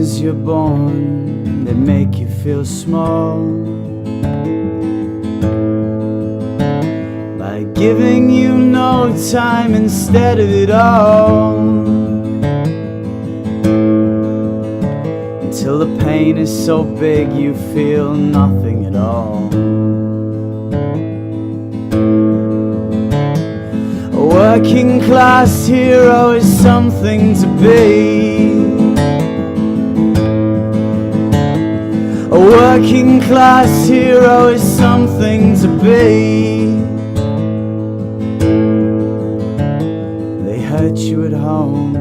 as you're born, they make you feel small by giving you no time instead of it all, until the pain is so big you feel nothing at all. A working class hero is something to be. A working class hero is something to be. They hurt you at home,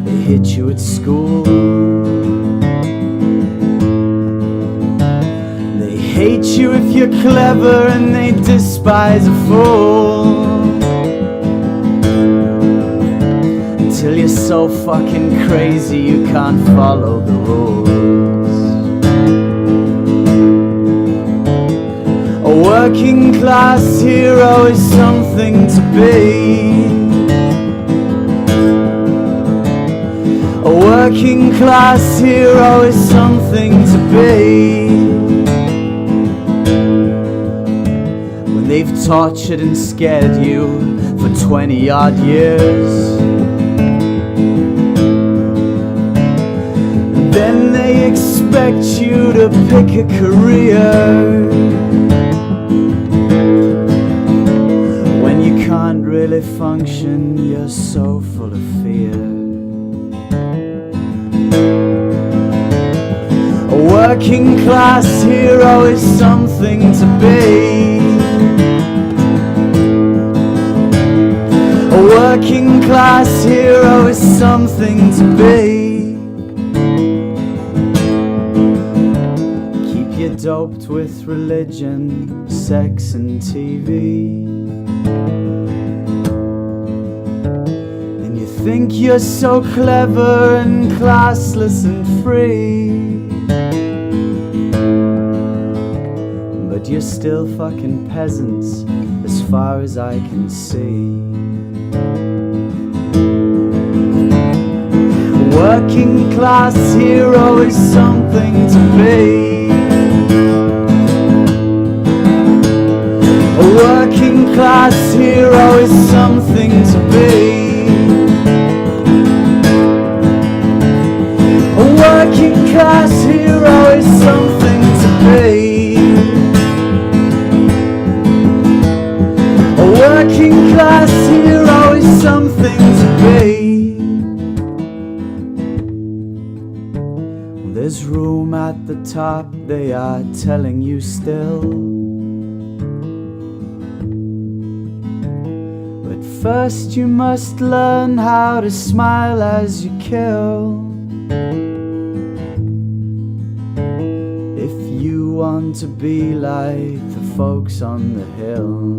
they hit you at school, they hate you if you're clever and they despise a fool, until you're so fucking crazy you can't follow the rules. A working class hero is something to be. A working class hero is something to be. When they've tortured and scared you for 20 odd years, and then they expect you to pick a career. When you can't really function, you're so full of fear. A working class hero is something to be. A working class hero is something to be. Keep you doped with religion, sex and TV, and you think you're so clever and classless and free, but you're still fucking peasants as far as I can see. A working class hero is something to be. A working class hero is something to be. A working class hero is something to be. A working class hero is something to be. There's room at the top, they are telling you still. But first you must learn how to smile as you kill. If you want to be like the folks on the hill.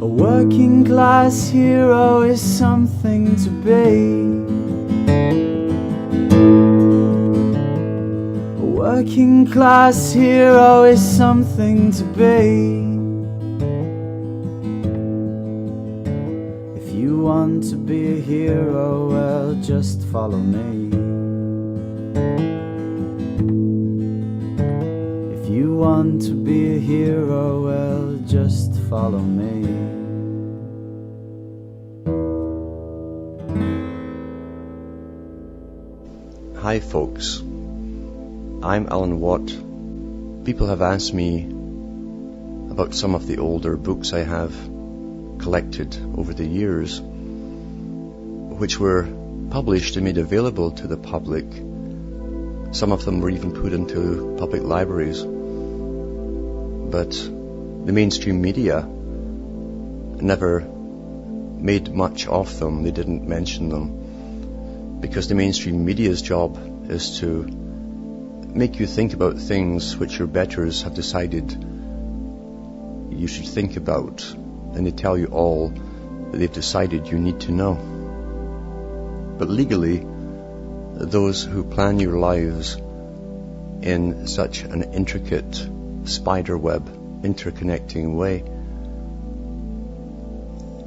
A working class hero is something to be. A working class hero is something to be. If you want to be a hero, well, just follow me. If you want to be a hero, well, just follow me. Hi folks, I'm Alan Watt. People have asked me about some of the older books I have collected over the years, which were published and made available to the public. Some of them were even put into public libraries. But the mainstream media never made much of them. They didn't mention them, because the mainstream media's job is to make you think about things which your betters have decided you should think about, and they tell you all that they've decided you need to know. But legally, those who plan your lives in such an intricate spiderweb, interconnecting way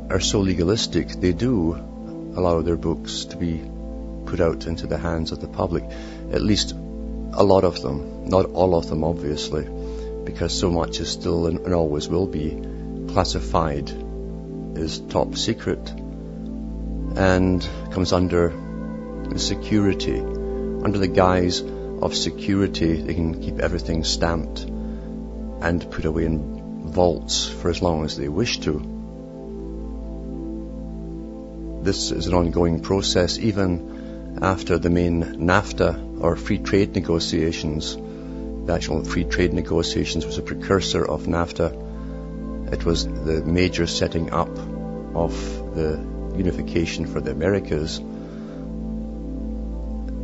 are so legalistic. They do allow their books to be put out into the hands of the public. At least a lot of them, not all of them obviously, because so much is still and always will be classified as top secret and comes under security. Under the guise of security, they can keep everything stamped and put away in vaults for as long as they wish to. This is an ongoing process even after the main NAFTA or free trade negotiations. The actual free trade negotiations was a precursor of NAFTA. It was the major setting up of the unification for the Americas.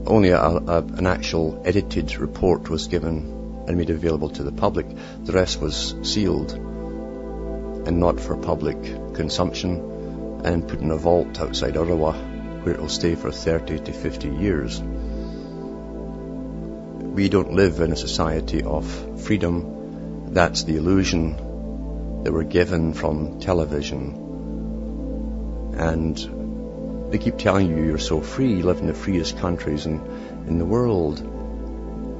Only an actual edited report was given and made available to the public. The rest was sealed and not for public consumption and put in a vault outside Ottawa where it will stay for 30 to 50 years. We don't live in a society of freedom. That's the illusion that we're given from television. And they keep telling you you're so free, you live in the freest countries in the world.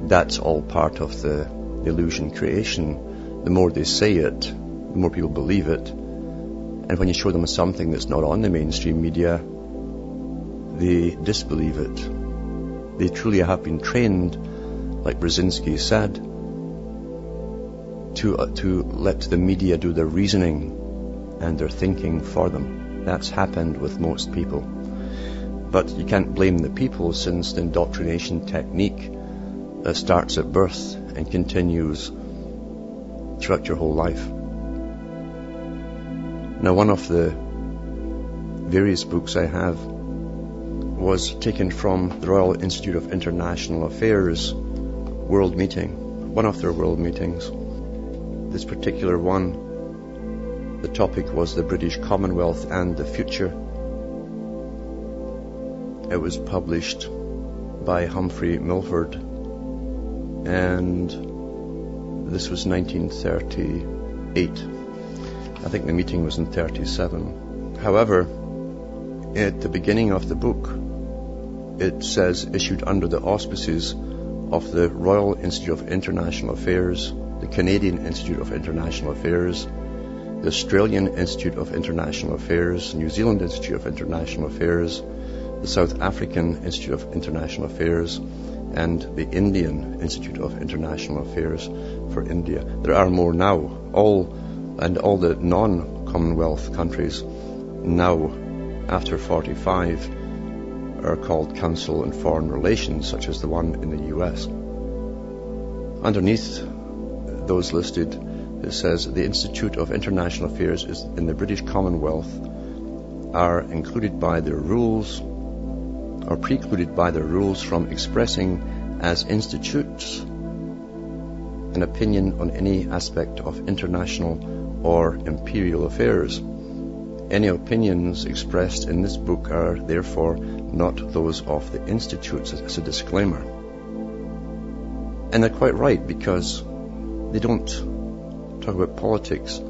That's all part of the illusion creation. The more they say it, the more people believe it. And when you show them something that's not on the mainstream media, they disbelieve it. They truly have been trained, like Brzezinski said, to let the media do their reasoning and their thinking for them. That's happened with most people. But you can't blame the people, since the indoctrination technique starts at birth and continues throughout your whole life. Now, one of the various books I have was taken from the Royal Institute of International Affairs World Meeting, one of their world meetings. This particular one, the topic was the British Commonwealth and the future. It was published by Humphrey, Milford, and this was 1938. I think the meeting was in 37. However, at the beginning of the book, it says, issued under the auspices of the Royal Institute of International Affairs, the Canadian Institute of International Affairs, the Australian Institute of International Affairs, New Zealand Institute of International Affairs, the South African Institute of International Affairs, and the Indian Institute of International Affairs for India. There are more now. All the non-Commonwealth countries now, after 45, are called Council on Foreign Relations, such as the one in the US. Underneath those listed, it says the Institute of International Affairs is in the British Commonwealth are included by their rules, or precluded by their rules from expressing as institutes an opinion on any aspect of international or imperial affairs. Any opinions expressed in this book are therefore not those of the institutes. It's a disclaimer. And they're quite right, because they don't talk about politics.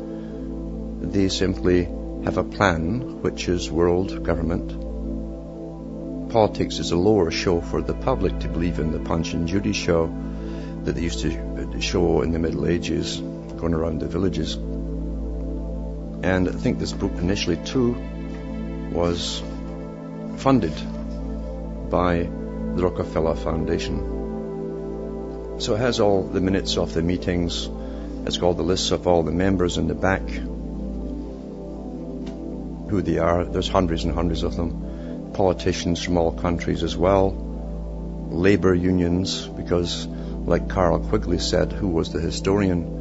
They simply have a plan, which is world government. Politics is a lower show for the public to believe in, the Punch and Judy show that they used to show in the Middle Ages, going around the villages. And I think this book initially too was funded by the Rockefeller Foundation. So it has all the minutes of the meetings. It's got the lists of all the members in the back, who they are. There's hundreds and hundreds of them. Politicians from all countries as well. Labour unions, because like Carl Quigley said, who was the historian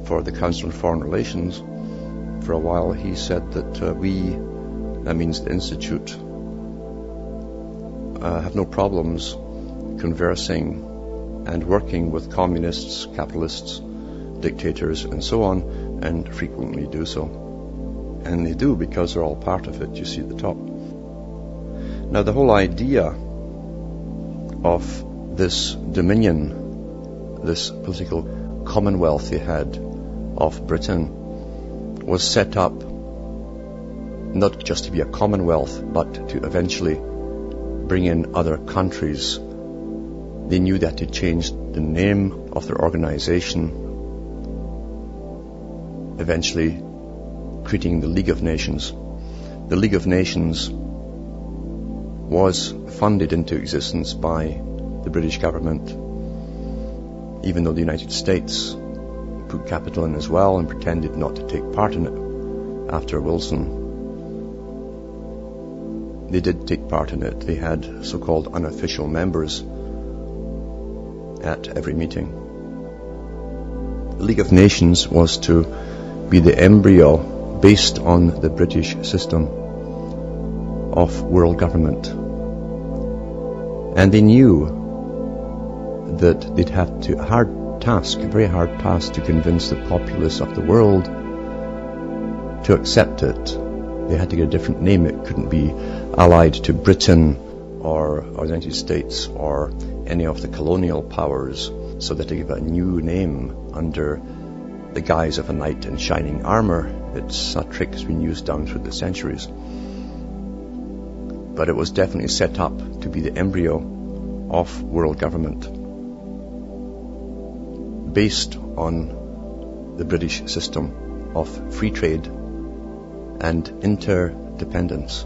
for the Council on Foreign Relations, for a while he said that that means the Institute, have no problems conversing and working with communists, capitalists, dictators and so on, and frequently do so. And they do, because they're all part of it, you see at the top. Now, the whole idea of this dominion, this political commonwealth they had of Britain, was set up not just to be a Commonwealth, but to eventually bring in other countries. They knew that to change the name of their organization, eventually creating the League of Nations. The League of Nations was funded into existence by the British government, even though the United States put capital in as well and pretended not to take part in it after Wilson. They did take part in it. They had so-called unofficial members at every meeting. The League of Nations was to be the embryo based on the British system of world government. And they knew that they'd have to, a very hard task to convince the populace of the world to accept it. They had to get a different name. It couldn't be allied to Britain or the United States or any of the colonial powers, so that they give it a new name under the guise of a knight in shining armor. It's a trick that's been used down through the centuries. But it was definitely set up to be the embryo of world government, based on the British system of free trade and interdependence,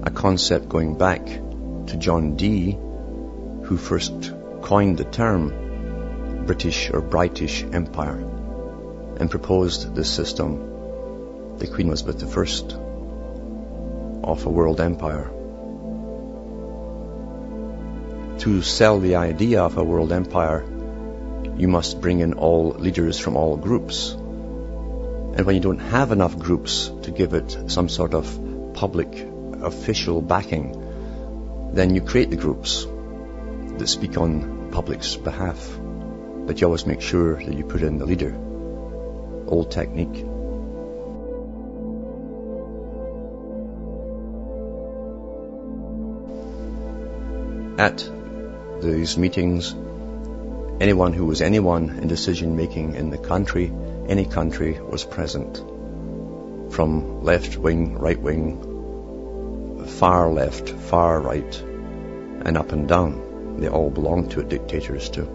a concept going back to John Dee, who first coined the term British or Brightish Empire and proposed this system, the Queen Elizabeth I, of a world empire. To sell the idea of a world empire, you must bring in all leaders from all groups. And when you don't have enough groups to give it some sort of public official backing, then you create the groups that speak on public's behalf. But you always make sure that you put in the leader. Old technique. At these meetings, anyone who was anyone in decision making in the country, any country, was present. From left wing, right wing, far left, far right, and up and down. They all belonged to it, dictators too.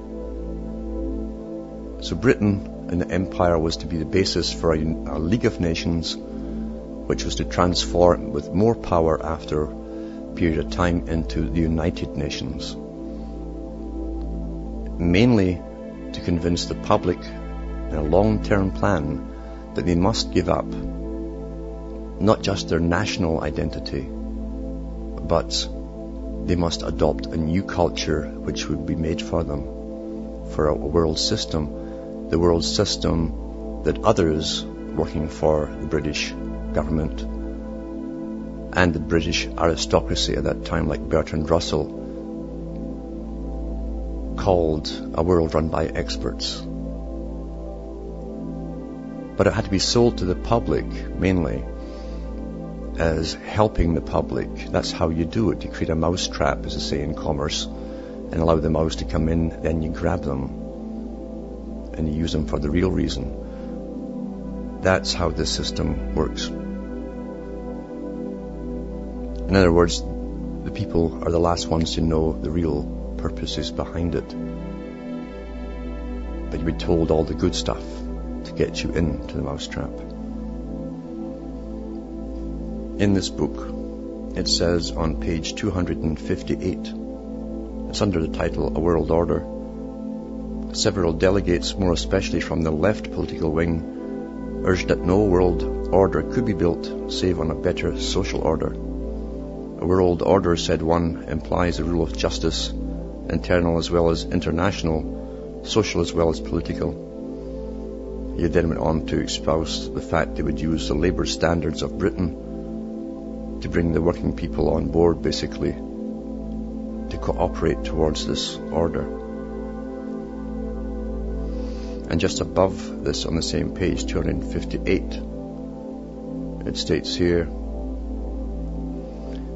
So Britain and the empire was to be the basis for a League of Nations, which was to transform with more power after a period of time into the United Nations. Mainly to convince the public in a long-term plan that they must give up not just their national identity, but they must adopt a new culture which would be made for them, for a world system, the world system that others working for the British government and the British aristocracy at that time, like Bertrand Russell, called a world run by experts. But it had to be sold to the public mainly as helping the public. That's how you do it. You create a mousetrap, as they say in commerce, and allow the mouse to come in, then you grab them and you use them for the real reason. That's how this system works. In other words, the people are the last ones to know the real purposes behind it. But you'll be told all the good stuff to get you into the mousetrap. In this book, it says on page 258, it's under the title A World Order, several delegates, more especially from the left political wing, urged that no world order could be built save on a better social order. A world order, said one, implies a rule of justice, internal as well as international, social as well as political. He then went on to espouse the fact they would use the labour standards of Britain to bring the working people on board, basically, to cooperate towards this order. And just above this on the same page, 258, it states here,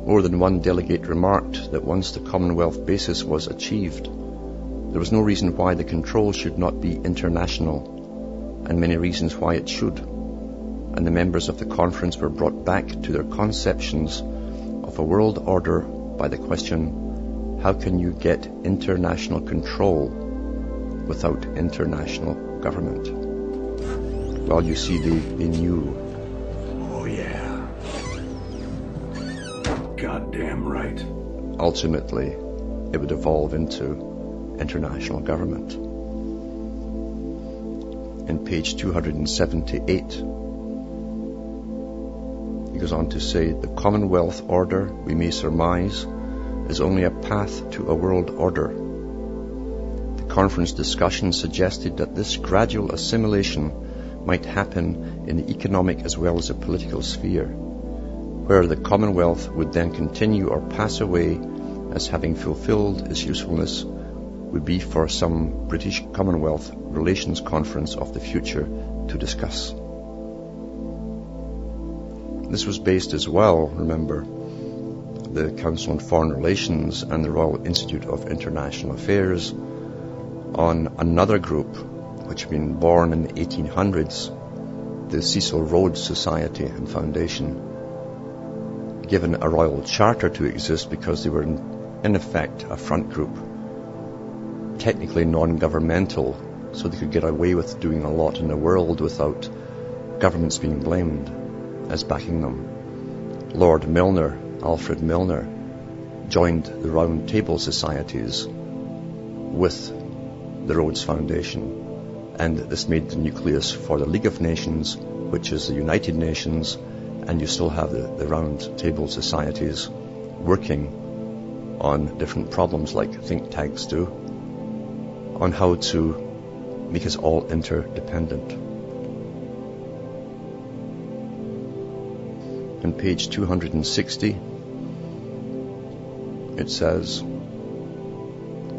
more than one delegate remarked that once the Commonwealth basis was achieved, there was no reason why the control should not be international, and many reasons why it should. and the members of the conference were brought back to their conceptions of a world order by the question, how can you get international control without international government? Well, you see, they knew. Oh yeah. Goddamn right. Ultimately, it would evolve into international government. In page 278, he goes on to say, the Commonwealth order, we may surmise, is only a path to a world order. The conference discussion suggested that this gradual assimilation might happen in the economic as well as the political sphere, where the Commonwealth would then continue or pass away as having fulfilled its usefulness would be for some British Commonwealth Relations Conference of the future to discuss. This was based as well, remember, the Council on Foreign Relations and the Royal Institute of International Affairs, on another group which had been born in the 1800s, the Cecil Rhodes Society and Foundation, given a royal charter to exist because they were in effect a front group, technically non-governmental, so they could get away with doing a lot in the world without governments being blamed as backing them. Lord Milner, Alfred Milner, joined the Round Table Societies with the Rhodes Foundation, and this made the nucleus for the League of Nations, which is the United Nations, and you still have the Round Table Societies working on different problems like think tanks do, on how to make us all interdependent. On page 260, it says,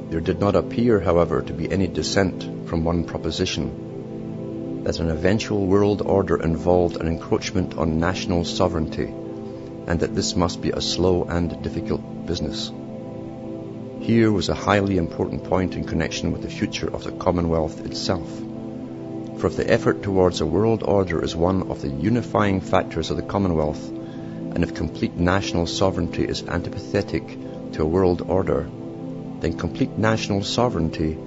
there did not appear, however, to be any dissent from one proposition, that an eventual world order involved an encroachment on national sovereignty, and that this must be a slow and difficult business. Here was a highly important point in connection with the future of the Commonwealth itself. For if the effort towards a world order is one of the unifying factors of the Commonwealth, and if complete national sovereignty is antipathetic to a world order, then complete national sovereignty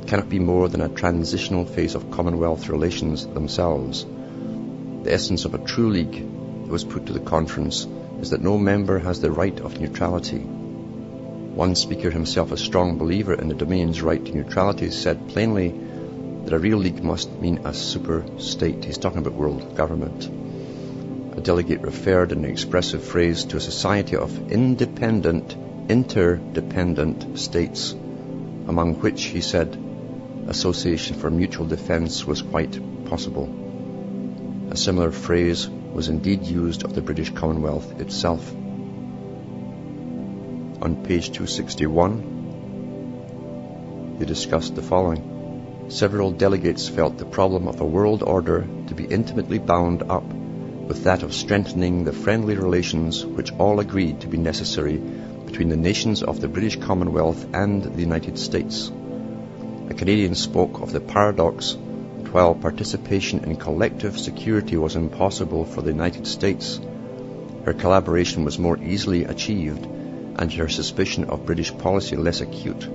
cannot be more than a transitional phase of Commonwealth relations themselves. The essence of a true league that was put to the conference is that no member has the right of neutrality. One speaker, himself a strong believer in the Dominion's right to neutrality, said plainly that a real league must mean a super state. He's talking about world government. A delegate referred in an expressive phrase to a society of independent, interdependent states, among which, he said, association for mutual defence was quite possible. A similar phrase was indeed used of the British Commonwealth itself. On page 261, they discussed the following. Several delegates felt the problem of a world order to be intimately bound up with that of strengthening the friendly relations which all agreed to be necessary between the nations of the British Commonwealth and the United States. A Canadian spoke of the paradox that while participation in collective security was impossible for the United States, her collaboration was more easily achieved, and her suspicion of British policy less acute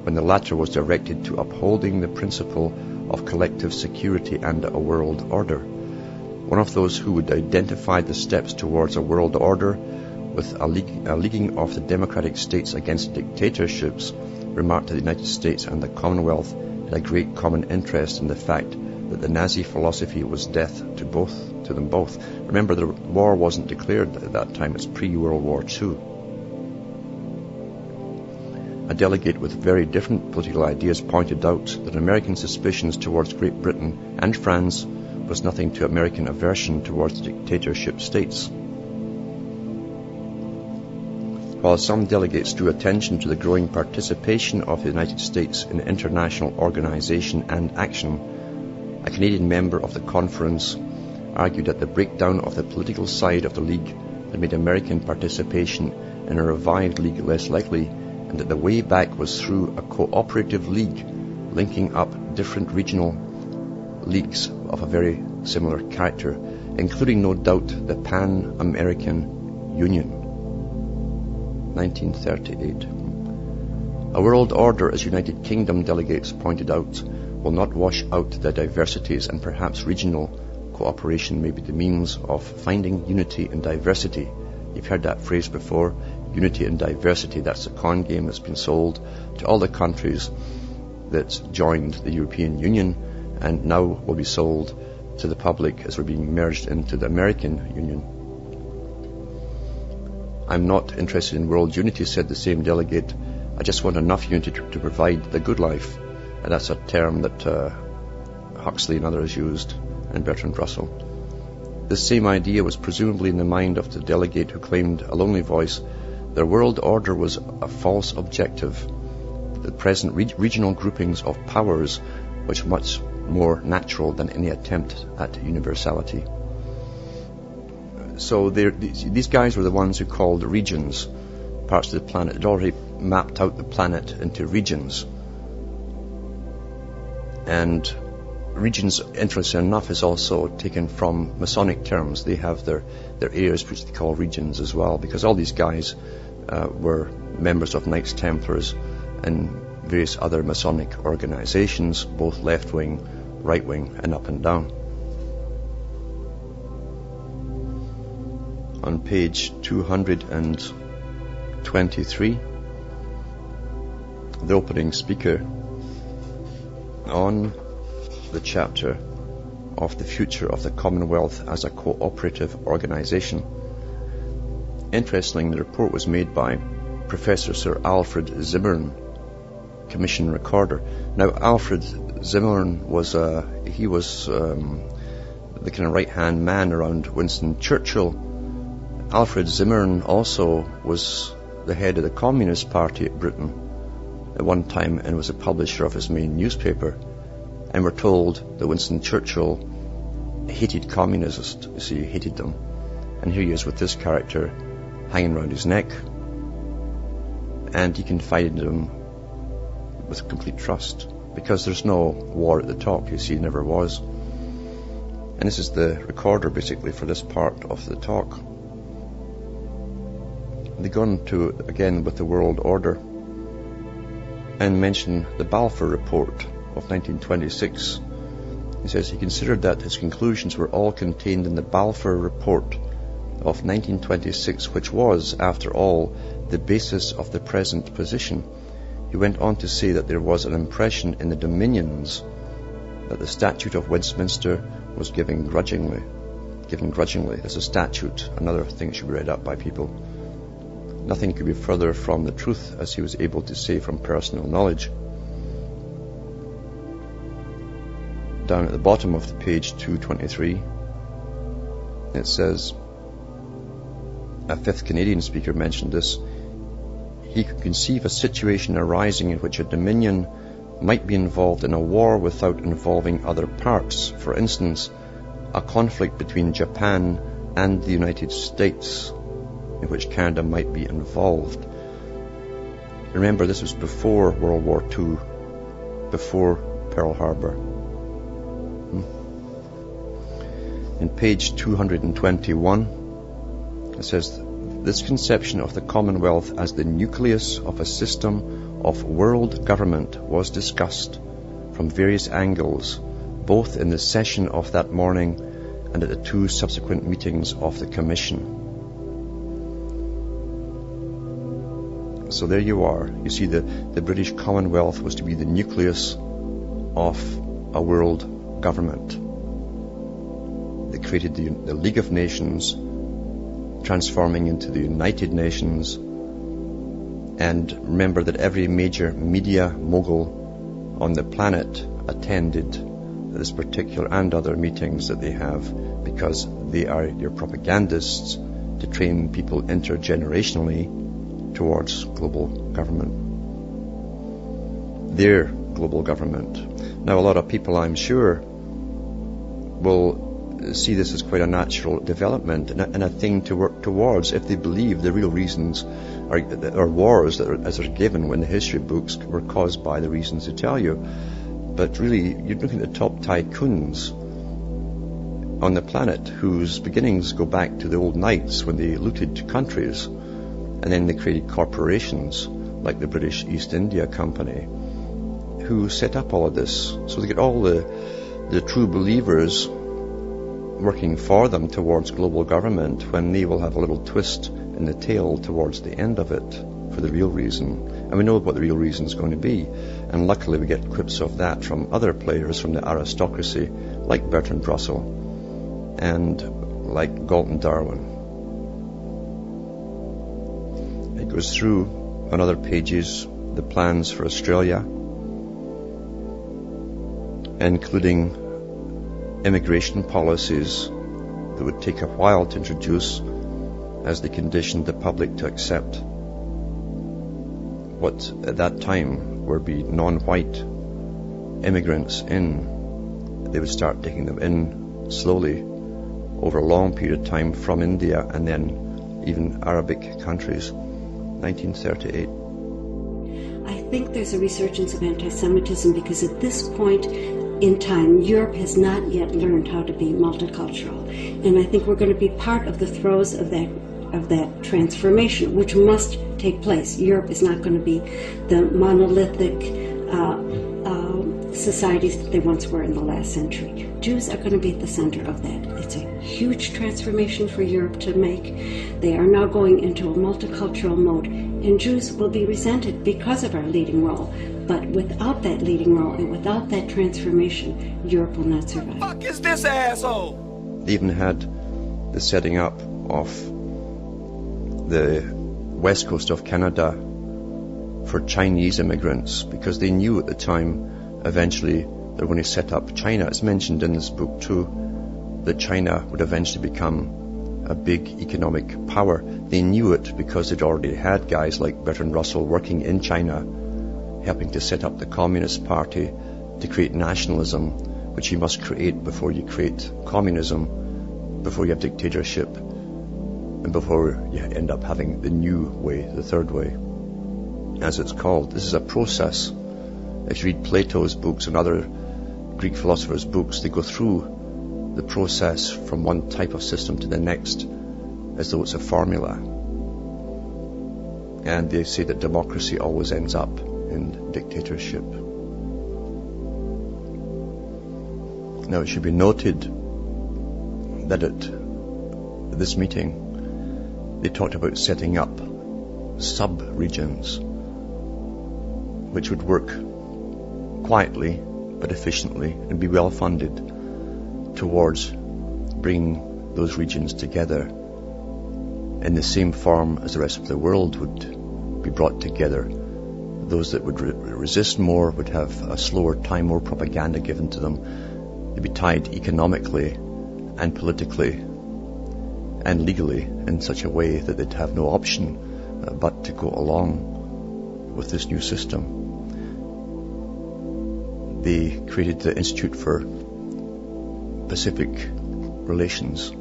when the latter was directed to upholding the principle of collective security and a world order. One of those who would identify the steps towards a world order with a leaguing of the democratic states against dictatorships remarked that the United States and the Commonwealth had a great common interest in the fact that the Nazi philosophy was death to them both. Remember, the war wasn't declared at that time, it's pre-World War II. A delegate with very different political ideas pointed out that American suspicions towards Great Britain and France was nothing to American aversion towards dictatorship states. While some delegates drew attention to the growing participation of the United States in international organization and action, a Canadian member of the conference argued that the breakdown of the political side of the League had made American participation in a revived League less likely, and that the way back was through a cooperative league linking up different regional leagues of a very similar character. including no doubt the Pan-American Union. 1938. A world order, as United Kingdom delegates pointed out, will not wash out the diversities, and perhaps regional cooperation may be the means of finding unity in diversity. You've heard that phrase before, unity in diversity. That's a con game that's been sold to all the countries that joined the European Union and now will be sold to the public as we're being merged into the American Union. I'm not interested in world unity, said the same delegate. I just want enough unity to provide the good life. And that's a term that Huxley and others used, and Bertrand Russell. This same idea was presumably in the mind of the delegate who claimed a lonely voice. Their world order was a false objective. The present regional groupings of powers which much more natural than any attempt at universality. So these guys were the ones who called regions parts of the planet. They'd already mapped out the planet into regions. And regions, interesting enough, is also taken from Masonic terms. They have their areas which they call regions as well, because all these guys were members of Knights Templars and various other Masonic organizations, both left-wing, right-wing, and up and down. On page 223, the opening speaker on the chapter of the future of the Commonwealth as a cooperative organization. Interestingly, the report was made by Professor Sir Alfred Zimmern, Commission Recorder. Now, Alfred Zimmern was the kind of right-hand man around Winston Churchill. Alfred Zimmern also was the head of the Communist Party at Britain at one time and was a publisher of his main newspaper. And we're told that Winston Churchill hated communists. You see, he hated them. And here he is with this character hanging around his neck, and he confided in him with complete trust, because there's no war at the top, you see, never was. And this is the recorder basically for this part of the talk. They go on to, again, with the world order, and mention the Balfour Report of 1926. He says he considered that his conclusions were all contained in the Balfour Report of 1926, which was, after all, the basis of the present position. He went on to say that there was an impression in the Dominions that the Statute of Westminster was given grudgingly. As a statute, another thing should be read up by people. Nothing could be further from the truth, as he was able to say from personal knowledge. Down at the bottom of the page 223, it says, a fifth Canadian speaker mentioned this, he could conceive a situation arising in which a dominion might be involved in a war without involving other parts. For instance, a conflict between Japan and the United States, in which Canada might be involved. Remember, this was before World War II, before Pearl Harbor. In page 221, it says, this conception of the Commonwealth as the nucleus of a system of world government was discussed from various angles, both in the session of that morning and at the two subsequent meetings of the Commission. So there you are. You see, the British Commonwealth was to be the nucleus of a world government. They created the League of Nations, transforming into the United Nations. And remember that every major media mogul on the planet attended this particular and other meetings that they have, because they are your propagandists to train people intergenerationally towards global government. Their global government. Now, a lot of people, I'm sure, will see this as quite a natural development and a thing to work towards if they believe the real reasons are wars that are, as are given when the history books, were caused by the reasons they tell you. But really, you're looking at the top tycoons on the planet whose beginnings go back to the old knights when they looted countries, and then they created corporations like the British East India Company, who set up all of this. So they get all the true believers working for them towards global government, when they will have a little twist in the tail towards the end of it for the real reason. And we know what the real reason is going to be. And luckily we get quips of that from other players from the aristocracy, like Bertrand Russell and like Galton Darwin. It goes through on other pages the plans for Australia, including immigration policies that would take a while to introduce, as they conditioned the public to accept what at that time would be non-white immigrants in. They would start taking them in slowly over a long period of time from India and then even Arabic countries. 1938. I think there's a resurgence of anti-Semitism because at this point in time, Europe has not yet learned how to be multicultural. And I think we're going to be part of the throes of that transformation, which must take place. Europe is not going to be the monolithic societies that they once were in the last century. Jews are going to be at the center of that. It's a huge transformation for Europe to make. They are now going into a multicultural mode, and Jews will be resented because of our leading role. But without that leading role and without that transformation, Europe will not survive. Fuck is this asshole? They even had the setting up of the west coast of Canada for Chinese immigrants, because they knew at the time eventually they're going to set up China. It's mentioned in this book too, that China would eventually become a big economic power. They knew it because they'd already had guys like Bertrand Russell working in China, helping to set up the Communist Party to create nationalism, which you must create before you create communism, before you have dictatorship, and before you end up having the new way, the third way, as it's called. This is a process. If you read Plato's books and other Greek philosophers' books, they go through the process from one type of system to the next as though it's a formula. And they say that democracy always ends up in dictatorship. Now it should be noted that at this meeting they talked about setting up sub-regions which would work quietly but efficiently and be well funded towards bringing those regions together in the same form as the rest of the world would be brought together. Those that would resist more would have a slower time, more propaganda given to them. They'd be tied economically and politically and legally in such a way that they'd have no option but to go along with this new system. They created the Institute for Pacific Relations.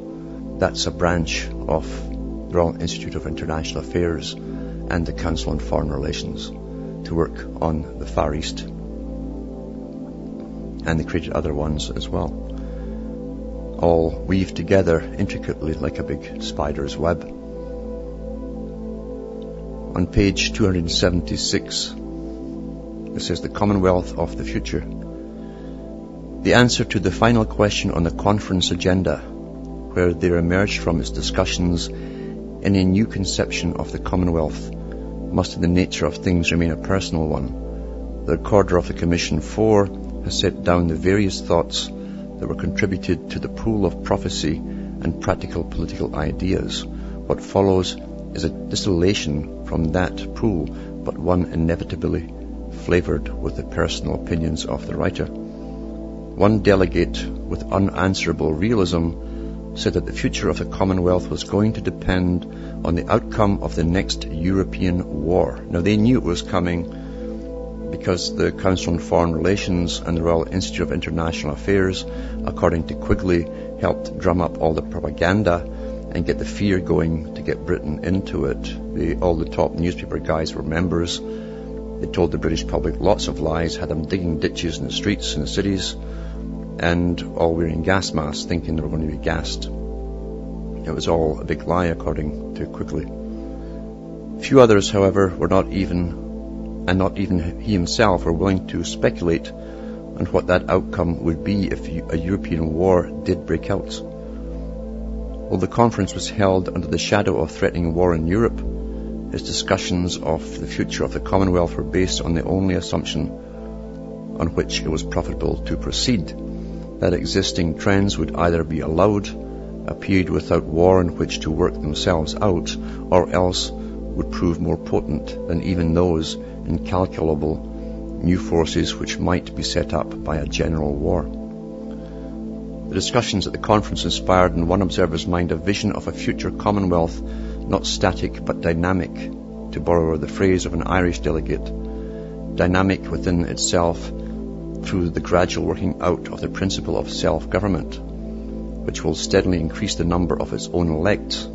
That's a branch of the Royal Institute of International Affairs and the Council on Foreign Relations to work on the Far East. And they created other ones as well, all weaved together intricately like a big spider's web. On page 276, it says the Commonwealth of the Future. The answer to the final question on the conference agenda, where there emerged from its discussions in a new conception of the Commonwealth, must in the nature of things remain a personal one. The recorder of the Commission 4 has set down the various thoughts that were contributed to the pool of prophecy and practical political ideas. What follows is a distillation from that pool, but one inevitably flavoured with the personal opinions of the writer. One delegate with unanswerable realism said that the future of the Commonwealth was going to depend on the outcome of the next European war. Now they knew it was coming because the Council on Foreign Relations and the Royal Institute of International Affairs, according to Quigley, helped drum up all the propaganda and get the fear going to get Britain into it. All the top newspaper guys were members. They told the British public lots of lies, had them digging ditches in the streets in the cities, and all wearing gas masks, thinking they were going to be gassed. It was all a big lie, according to Quigley. Few others, however, were not even he himself, were willing to speculate on what that outcome would be if a European war did break out. While the conference was held under the shadow of threatening war in Europe, his discussions of the future of the Commonwealth were based on the only assumption on which it was profitable to proceed, that existing trends would either be allowed a period without war in which to work themselves out, or else would prove more potent than even those incalculable new forces which might be set up by a general war. The discussions at the conference inspired in one observer's mind a vision of a future Commonwealth, not static but dynamic, to borrow the phrase of an Irish delegate, dynamic within itself through the gradual working out of the principle of self-government, which will steadily increase the number of its own elect.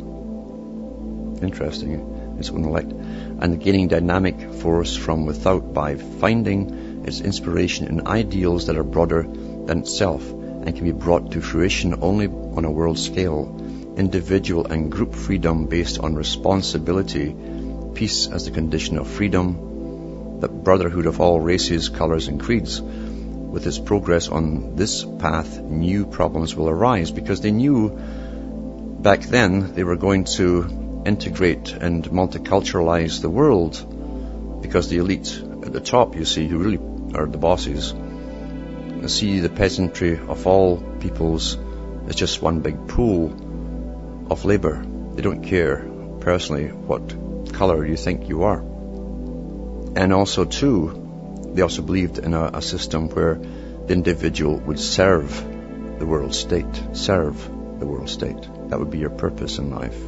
Interesting, its own elect, and gaining dynamic force from without by finding its inspiration in ideals that are broader than itself and can be brought to fruition only on a world scale. Individual and group freedom based on responsibility, peace as the condition of freedom, the brotherhood of all races, colours and creeds. With its progress on this path, new problems will arise, because they knew back then they were going to integrate and multiculturalize the world, because the elite at the top, you see, who really are the bosses, see the peasantry of all peoples as just one big pool of labour. They don't care personally what colour you think you are. And also too, they also believed in a system where the individual would serve the world state. Serve the world state. That would be your purpose in life.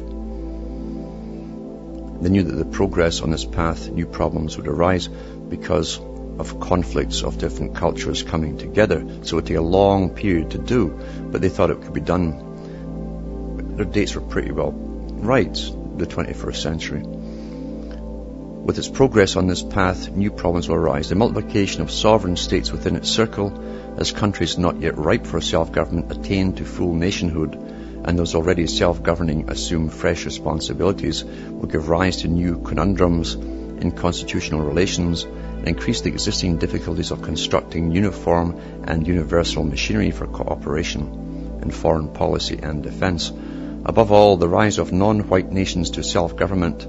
They knew that the progress on this path, new problems would arise because of conflicts of different cultures coming together. So it would take a long period to do, but they thought it could be done. Their dates were pretty well right, the 21st century. With its progress on this path, new problems will arise. The multiplication of sovereign states within its circle, as countries not yet ripe for self-government attain to full nationhood, and those already self-governing assume fresh responsibilities, will give rise to new conundrums in constitutional relations, and increase the existing difficulties of constructing uniform and universal machinery for cooperation in foreign policy and defence. Above all, the rise of non-white nations to self-government,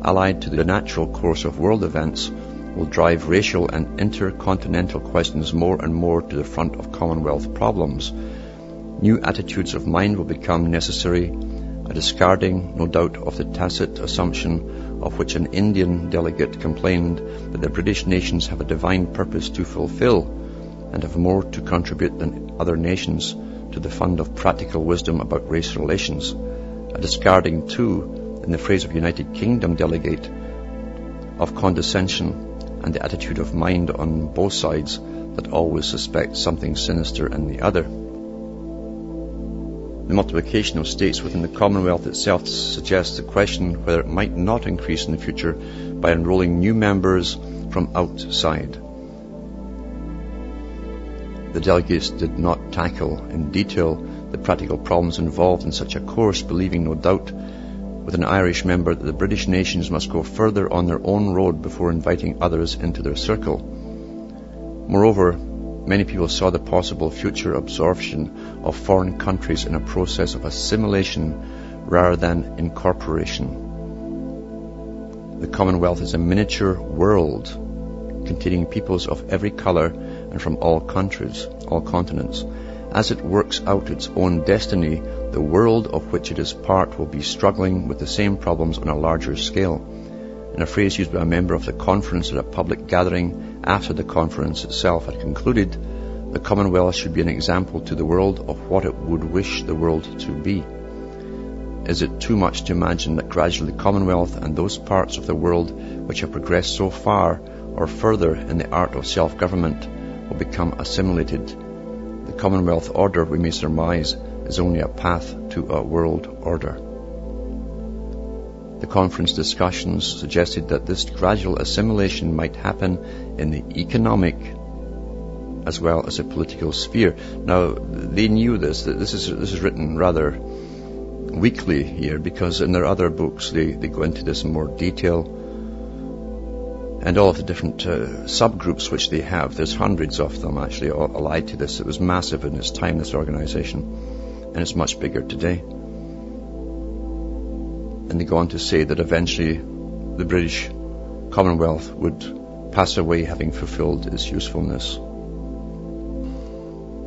allied to the natural course of world events, will drive racial and intercontinental questions more and more to the front of Commonwealth problems. New attitudes of mind will become necessary, a discarding, no doubt, of the tacit assumption of which an Indian delegate complained, that the British nations have a divine purpose to fulfill and have more to contribute than other nations to the fund of practical wisdom about race relations. A discarding, too, in the phrase of United Kingdom delegate, of condescension and the attitude of mind on both sides that always suspect something sinister in the other. The multiplication of states within the Commonwealth itself suggests the question whether it might not increase in the future by enrolling new members from outside. The delegates did not tackle in detail the practical problems involved in such a course, believing no doubt with an Irish member that the British nations must go further on their own road before inviting others into their circle. Moreover, many people saw the possible future absorption of foreign countries in a process of assimilation rather than incorporation. The Commonwealth is a miniature world containing peoples of every colour and from all countries, all continents. As it works out its own destiny, the world of which it is part will be struggling with the same problems on a larger scale. In a phrase used by a member of the conference at a public gathering after the conference itself had concluded, the Commonwealth should be an example to the world of what it would wish the world to be. Is it too much to imagine that gradually the Commonwealth and those parts of the world which have progressed so far or further in the art of self-government will become assimilated? The Commonwealth order, we may surmise, is only a path to a world order. The conference discussions suggested that this gradual assimilation might happen in the economic as well as a political sphere. Now, they knew this, that this is written rather weakly here, because in their other books they go into this in more detail, and all of the different subgroups which they have. There's hundreds of them actually allied to this. It was massive in its time, this organization, and it's much bigger today. And they go on to say that eventually the British Commonwealth would pass away, having fulfilled its usefulness.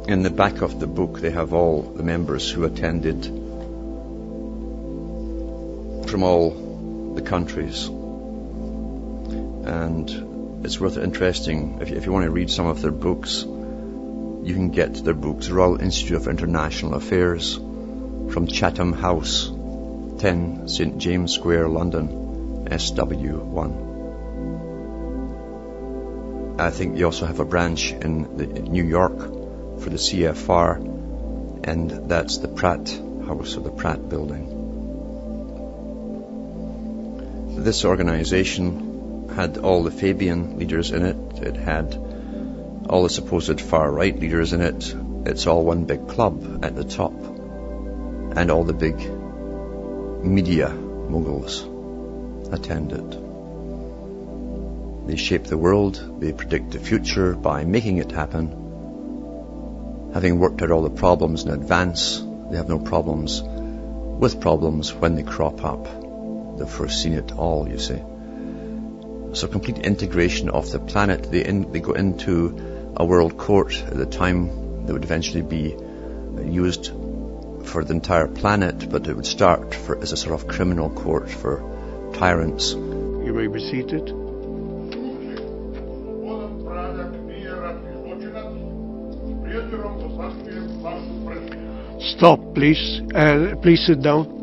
In the back of the book they have all the members who attended from all the countries. And it's worth interesting, if you want to read some of their books, you can get their books, Royal Institute of International Affairs, from Chatham House, 10 St. James Square, London, SW1. I think they also have a branch in New York for the CFR, and that's the Pratt House, or the Pratt Building. This organization had all the Fabian leaders in it. It had all the supposed far-right leaders in it. It's all one big club at the top. And all the big media moguls attend it. They shape the world. They predict the future by making it happen. Having worked out all the problems in advance, they have no problems with problems when they crop up. They've foreseen it all, you see. So complete integration of the planet. They go into a world court at the time that would eventually be used for the entire planet, but it would start as a sort of criminal court for tyrants. You may be seated. Stop, please. Please sit down.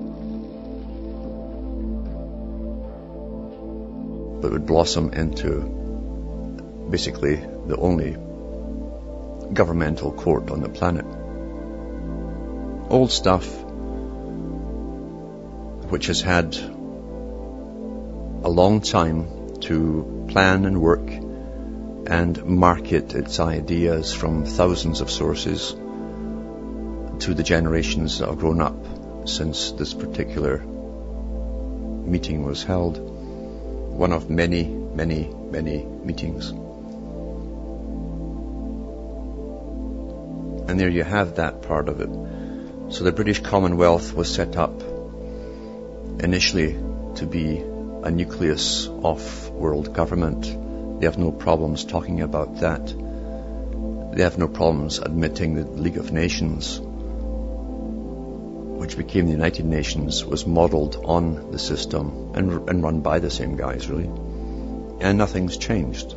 But would blossom into basically the only governmental court on the planet. Old stuff which has had a long time to plan and work and market its ideas from thousands of sources to the generations that have grown up since this particular meeting was held. One of many, many, many meetings. And there you have that part of it. So the British Commonwealth was set up initially to be a nucleus of world government. They have no problems talking about that. They have no problems admitting that the League of Nations, which became the United Nations, was modelled on the system and run by the same guys, really. And nothing's changed.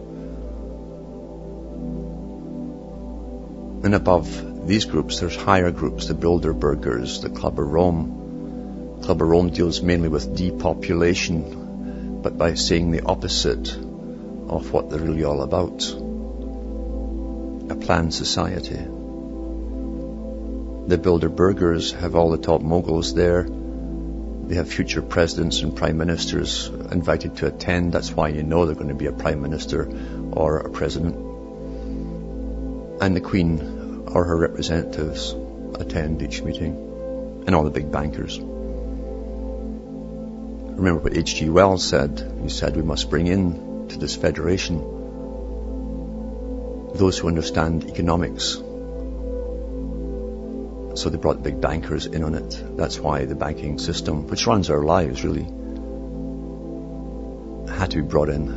And above these groups, there's higher groups, the Bilderbergers, the Club of Rome. Club of Rome deals mainly with depopulation, but by saying the opposite of what they're really all about. A planned society. The Bilderbergers have all the top moguls there. They have future presidents and prime ministers invited to attend. That's why you know they're going to be a prime minister or a president. And the Queen or her representatives attend each meeting. And all the big bankers. Remember what H.G. Wells said. He said we must bring in to this federation those who understand economics. So they brought big bankers in on it. That's why the banking system, which runs our lives really, had to be brought in.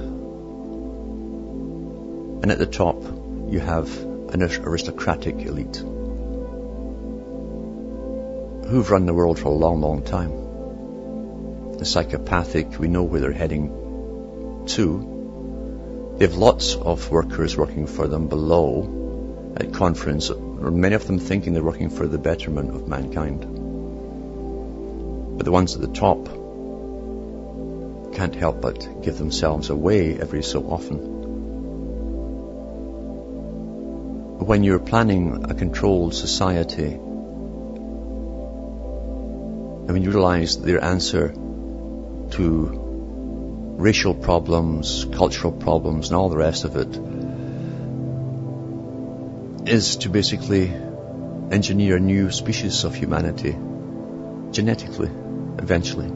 And at the top, you have an aristocratic elite who've run the world for a long, long time. The psychopathic, we know where they're heading to. They have lots of workers working for them below at conference, or many of them thinking they're working for the betterment of mankind. But the ones at the top can't help but give themselves away every so often. When you're planning a controlled society, and when you realize their answer to racial problems, cultural problems, and all the rest of it is to basically engineer a new species of humanity, genetically, eventually,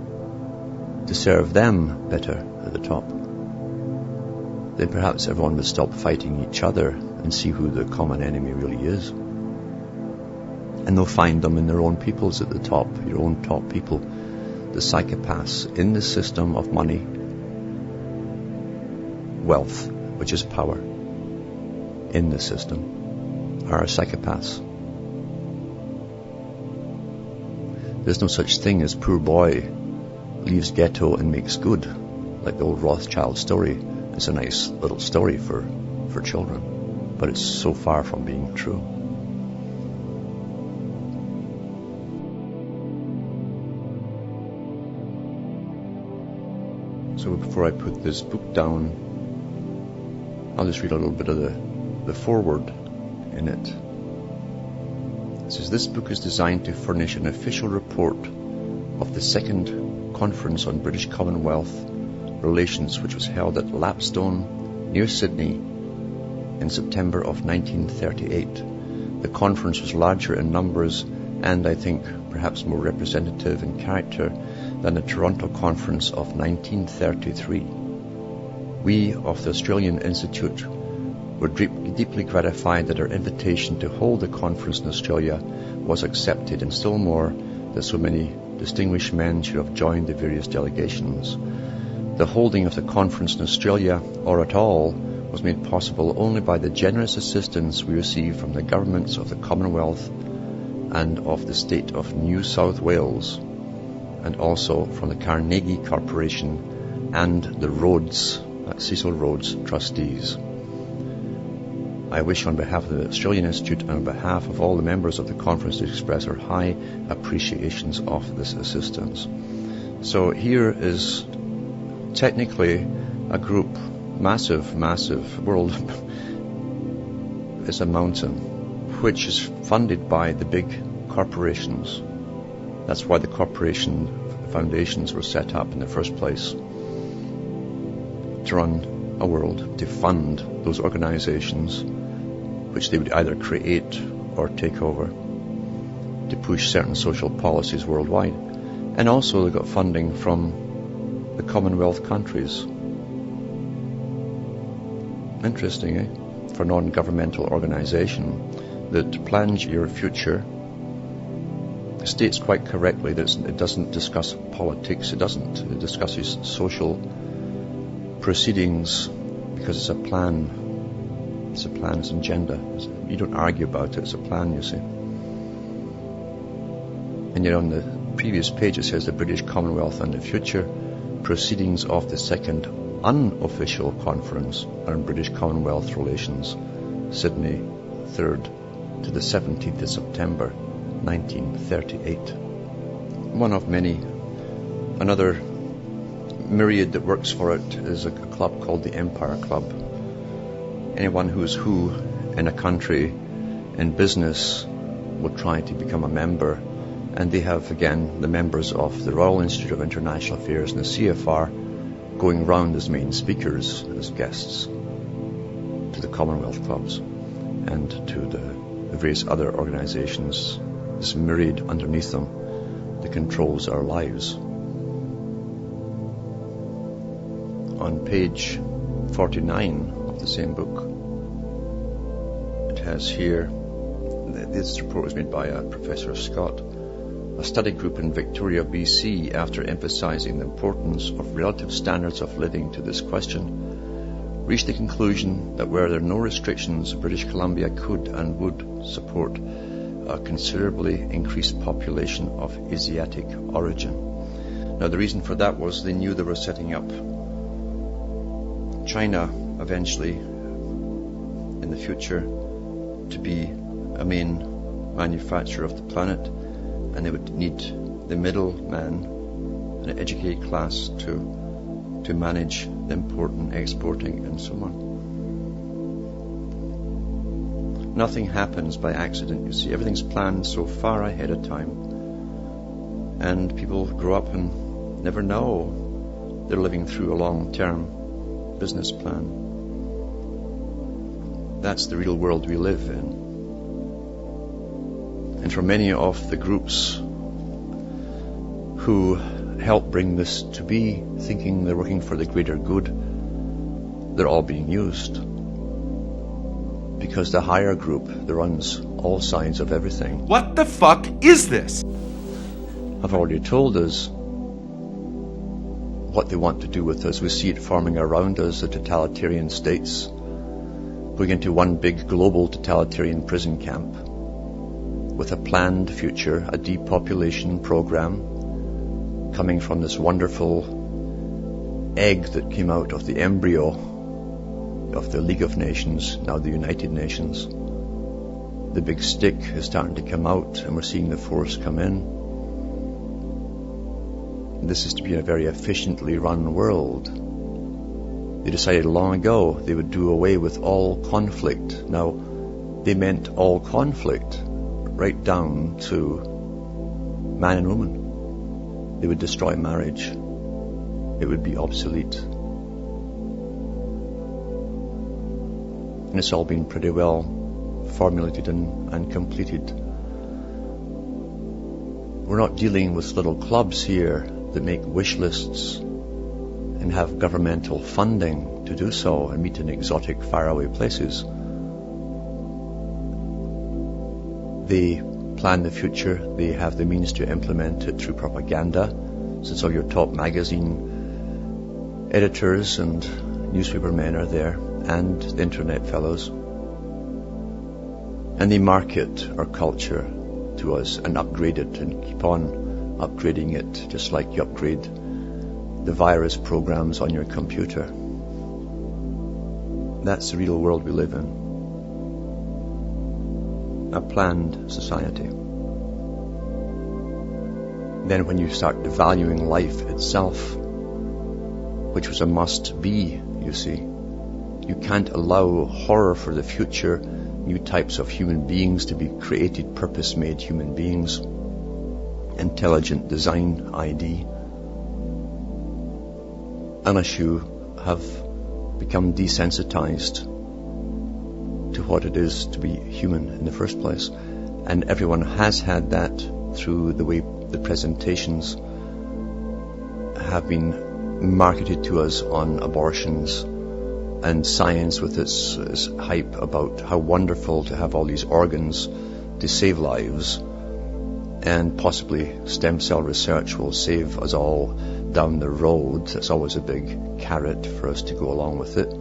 to serve them better at the top. Then perhaps everyone would stop fighting each other and see who the common enemy really is. And they'll find them in their own peoples at the top, your own top people. The psychopaths in the system of money, wealth, which is power, in the system, are psychopaths. There's no such thing as poor boy leaves ghetto and makes good, like the old Rothschild story. It's a nice little story for children, but it's so far from being true. So before I put this book down, I'll just read a little bit of the foreword in it. It says, this book is designed to furnish an official report of the second Conference on British Commonwealth Relations, which was held at Lapstone, near Sydney, in September of 1938. The conference was larger in numbers and, I think, perhaps more representative in character than the Toronto Conference of 1933. We of the Australian Institute were deeply gratified that our invitation to hold the conference in Australia was accepted, and still more that so many distinguished men should have joined the various delegations. The holding of the conference in Australia, or at all, was made possible only by the generous assistance we received from the governments of the Commonwealth and of the state of New South Wales, and also from the Carnegie Corporation and the Rhodes, Cecil Rhodes trustees. I wish on behalf of the Australian Institute and on behalf of all the members of the conference to express our high appreciations of this assistance. So here is technically a group, massive world, is a mountain, which is funded by the big corporations. That's why the corporation foundations were set up in the first place, to run a world, to fund those organizations which they would either create or take over, to push certain social policies worldwide. And also they got funding from the Commonwealth countries. Interesting, eh? For non-governmental organization that plans your future, states quite correctly that it doesn't discuss politics, it discusses social proceedings, because it's a plan. It's a plan, it's an agenda. You don't argue about it, it's a plan, you see. And yet on the previous page it says the British Commonwealth and the future proceedings of the second unofficial conference on British Commonwealth relations, Sydney, 3rd to the 17th of September 1938. One of many. Another myriad that works for it is a club called the Empire Club. Anyone who's who in a country in business will try to become a member, and they have again the members of the Royal Institute of International Affairs and the CFR going round as main speakers, as guests, to the Commonwealth clubs and to the various other organizations, this myriad underneath them that controls our lives. On page 49 of the same book, it has here, this report was made by Professor Scott, a study group in Victoria, BC, after emphasizing the importance of relative standards of living to this question, reached the conclusion that were there no restrictions, British Columbia could and would support a considerably increased population of Asiatic origin. Now the reason for that was they knew they were setting up China eventually in the future to be a main manufacturer of the planet, and they would need the middleman, an educated class, to manage the importing, exporting, and so on. Nothing happens by accident, you see. Everything's planned so far ahead of time, and people grow up and never know they're living through a long-term business plan. That's the real world we live in. And for many of the groups who help bring this to be, thinking they're working for the greater good, they're all being used. Because the higher group that runs all sides of everything What the fuck is this? have already told us what they want to do with us. We see it forming around us, the totalitarian states, going into one big global totalitarian prison camp with a planned future, a depopulation program coming from this wonderful egg that came out of the embryo of the League of Nations, now the United Nations. The big stick is starting to come out, and we're seeing the force come in. This is to be a very efficiently run world. They decided long ago they would do away with all conflict. Now, they meant all conflict, right down to man and woman. They would destroy marriage. It would be obsolete. And it's all been pretty well formulated and completed. We're not dealing with little clubs here that make wish lists and have governmental funding to do so and meet in exotic, faraway places. They plan the future, they have the means to implement it through propaganda, since all your top magazine editors and newspaper men are there, and the internet fellows. And they market our culture to us and upgrade it and keep on upgrading it, just like you upgrade the virus programs on your computer. That's the real world we live in. A planned society. Then when you start devaluing life itself, which was a must-be, you see, you can't allow horror for the future, new types of human beings to be created, purpose-made human beings, intelligent design ID, unless you have become desensitized to what it is to be human in the first place. And everyone has had that through the way the presentations have been marketed to us on abortions and science with its hype about how wonderful to have all these organs to save lives, and possibly stem cell research will save us all down the road. That's always a big carrot for us to go along with it,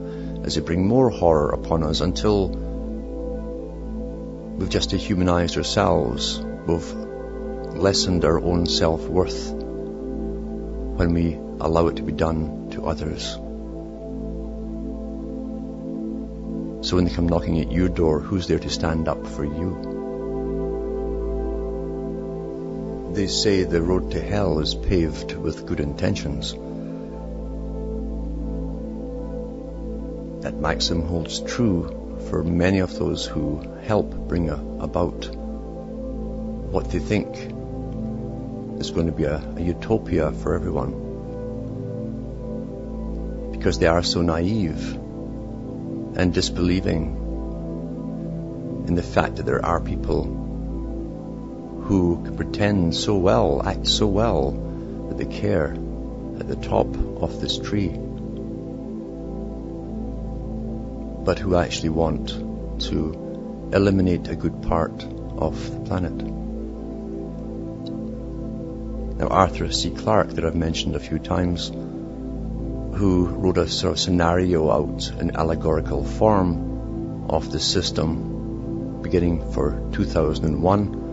as they bring more horror upon us until we've just dehumanized ourselves. We've lessened our own self-worth when we allow it to be done to others. So when they come knocking at your door, who's there to stand up for you? They say the road to hell is paved with good intentions. That maxim holds true for many of those who help bring about what they think is going to be a utopia for everyone. Because they are so naive and disbelieving in the fact that there are people who can pretend so well, act so well, that they care at the top of this tree, but who actually want to eliminate a good part of the planet. Now, Arthur C. Clarke, that I've mentioned a few times, who wrote a sort of scenario out in allegorical form of the system beginning for 2001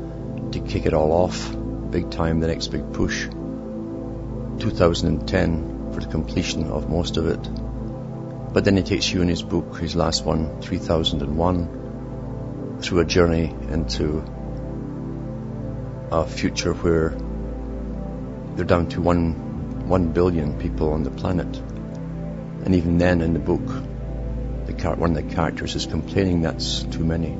to kick it all off big time, the next big push, 2010 for the completion of most of it. But then he takes you in his book, his last one, 3001, through a journey into a future where they're down to 1 billion people on the planet. And even then in the book, one of the characters is complaining that's too many.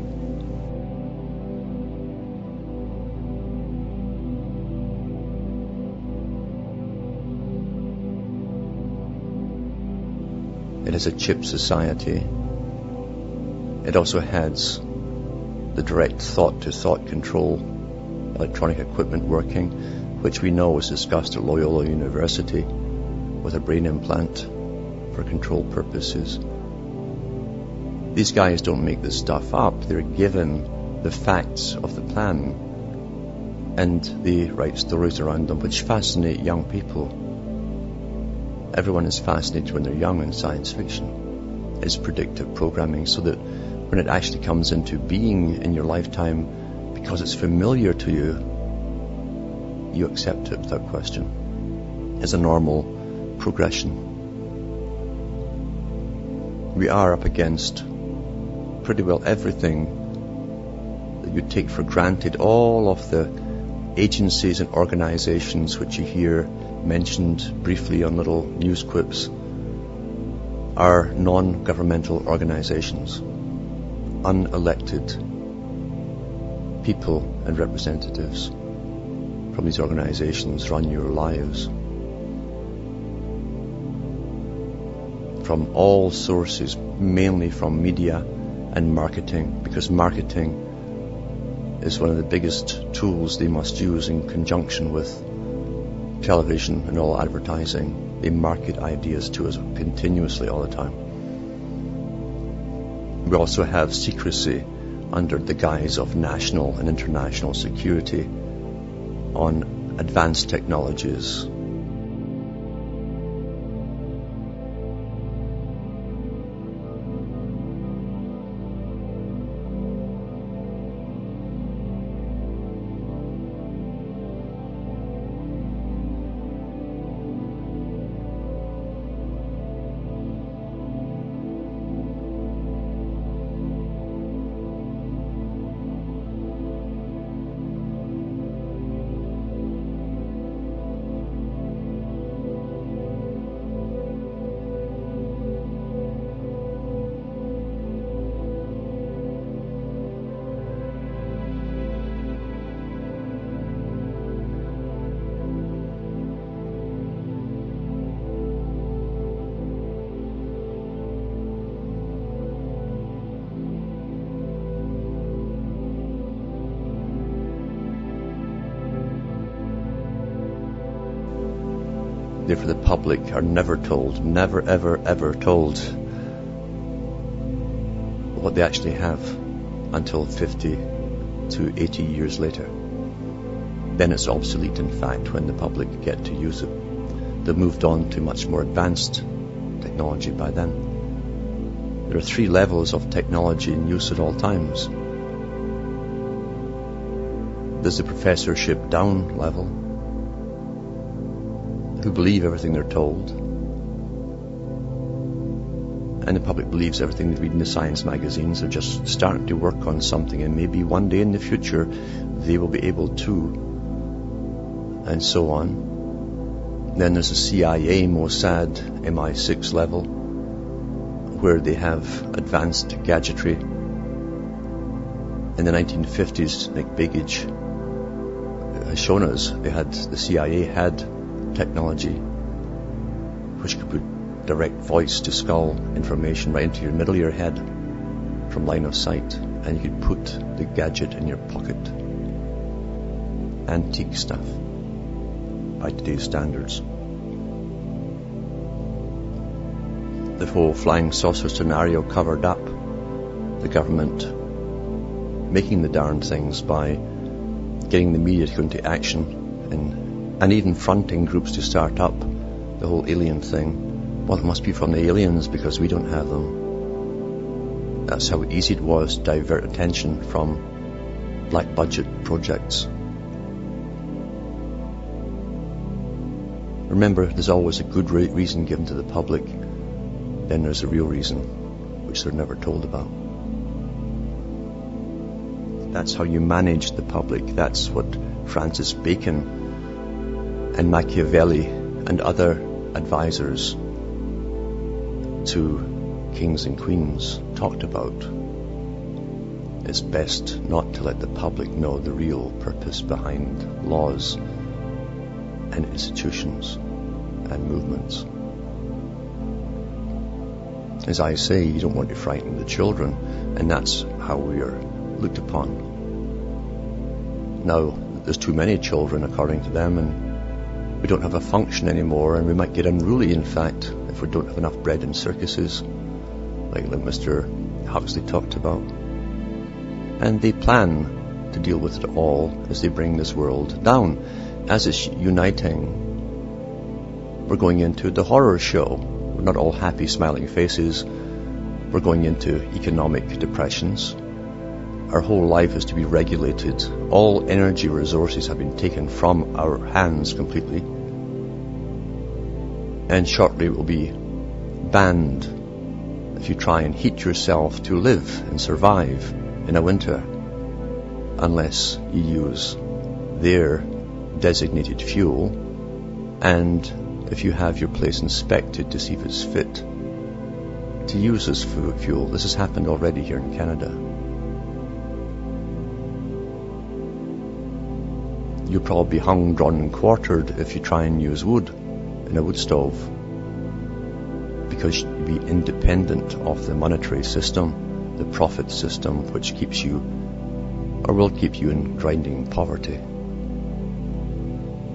It is a chip society. It also has the direct thought-to-thought control electronic equipment working, which we know was discussed at Loyola University with a brain implant for control purposes. These guys don't make this stuff up. They're given the facts of the plan and they write stories around them which fascinate young people. Everyone is fascinated when they're young in science fiction. It's predictive programming, so that when it actually comes into being in your lifetime, because it's familiar to you, you accept it without question. It's a normal progression. We are up against pretty well everything that you take for granted. All of the agencies and organizations which you hear mentioned briefly on little news quips are non-governmental organizations, unelected people and representatives from these organizations run your lives. From all sources, mainly from media and marketing, because marketing is one of the biggest tools they must use in conjunction with television and all advertising. They market ideas to us continuously all the time. We also have secrecy under the guise of national and international security on advanced technologies. Therefore the public are never told, never ever ever told what they actually have until 50 to 80 years later. Then it's obsolete, in fact, when the public get to use it. They've moved on to much more advanced technology by then. There are 3 levels of technology in use at all times. There's the professorship down level, who believe everything they're told, and the public believes everything they read in the science magazines. They're just starting to work on something, and maybe one day in the future they will be able to, and so on. Then there's the CIA, Mossad, MI6 level, where they have advanced gadgetry. In the 1950s, Nick Begich has shown us the CIA had technology which could put direct voice to skull information right into your middle of your head from line of sight, and you could put the gadget in your pocket. Antique stuff by today's standards. The whole flying saucer scenario covered up the government making the darn things by getting the media to go into action and even fronting groups to start up the whole alien thing. Well, it must be from the aliens because we don't have them. That's how easy it was to divert attention from black budget projects. Remember, there's always a good reason given to the public, then there's a real reason, which they're never told about. That's how you manage the public. That's what Francis Bacon and Machiavelli and other advisors to kings and queens talked about. It's best not to let the public know the real purpose behind laws and institutions and movements. As I say, you don't want to frighten the children, and that's how we are looked upon. Now, there's too many children, according to them, and we don't have a function anymore, and we might get unruly, in fact, if we don't have enough bread in circuses, like Mr. Huxley talked about. And they plan to deal with it all as they bring this world down. As it's uniting, we're going into the horror show. We're not all happy, smiling faces. We're going into economic depressions. Our whole life is to be regulated. All energy resources have been taken from our hands completely. And shortly it will be banned if you try and heat yourself to live and survive in a winter, unless you use their designated fuel, and if you have your place inspected to see if it's fit to use this fuel. This has happened already here in Canada. You'll probably be hung, drawn and quartered if you try and use wood in a wood stove, because you'll be independent of the monetary system, the profit system, which keeps you, or will keep you, in grinding poverty.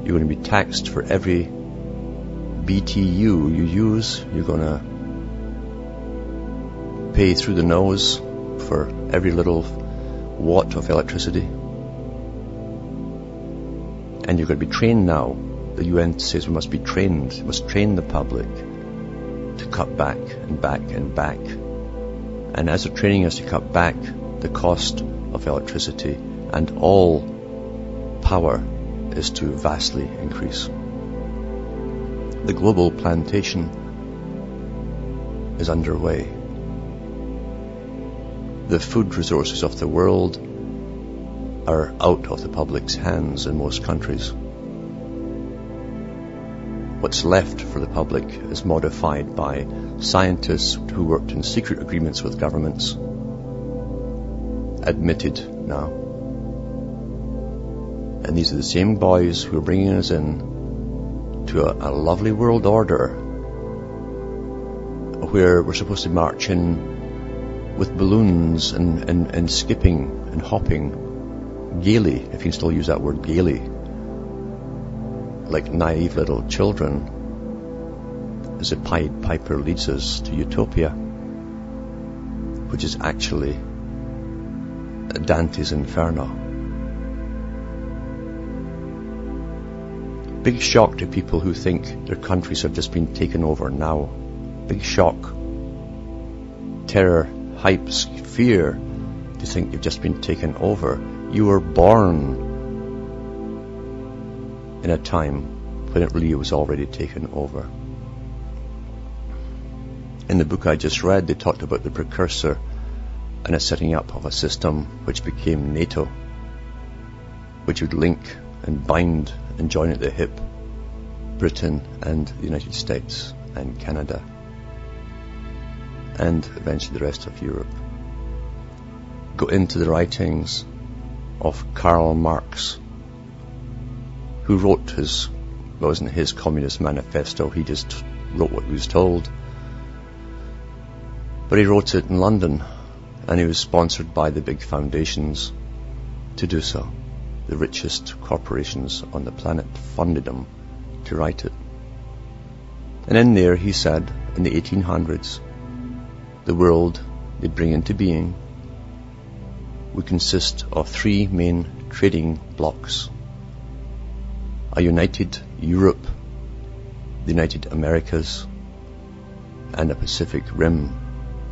You're going to be taxed for every BTU you use. You're going to pay through the nose for every little watt of electricity. And you're going to be trained now. The UN says we must be trained. We must train the public to cut back and back and back. And as they're training us to cut back the cost of electricity and all power is to vastly increase. The global plantation is underway. The food resources of the world are out of the public's hands in most countries. What's left for the public is modified by scientists who worked in secret agreements with governments, admitted now. And these are the same boys who are bringing us in to a lovely world order where we're supposed to march in with balloons and skipping and hopping gaily, if you can still use that word, gaily, like naive little children, as the Pied Piper leads us to utopia, which is actually Dante's Inferno. Big shock to people who think their countries have just been taken over now. Big shock. Terror, hype, fear to think you've just been taken over. You were born in a time when it really was already taken over. In the book I just read, they talked about the precursor and a setting up of a system which became NATO, which would link and bind and join at the hip Britain and the United States and Canada and eventually the rest of Europe. Go into the writings of Karl Marx, who wrote his, well, it wasn't his Communist Manifesto, he just wrote what he was told. But he wrote it in London, and he was sponsored by the big foundations to do so. The richest corporations on the planet funded him to write it. And in there he said, in the 1800s, the world they'd bring into being would consist of three main trading blocks: a united Europe, the United Americas, and a Pacific Rim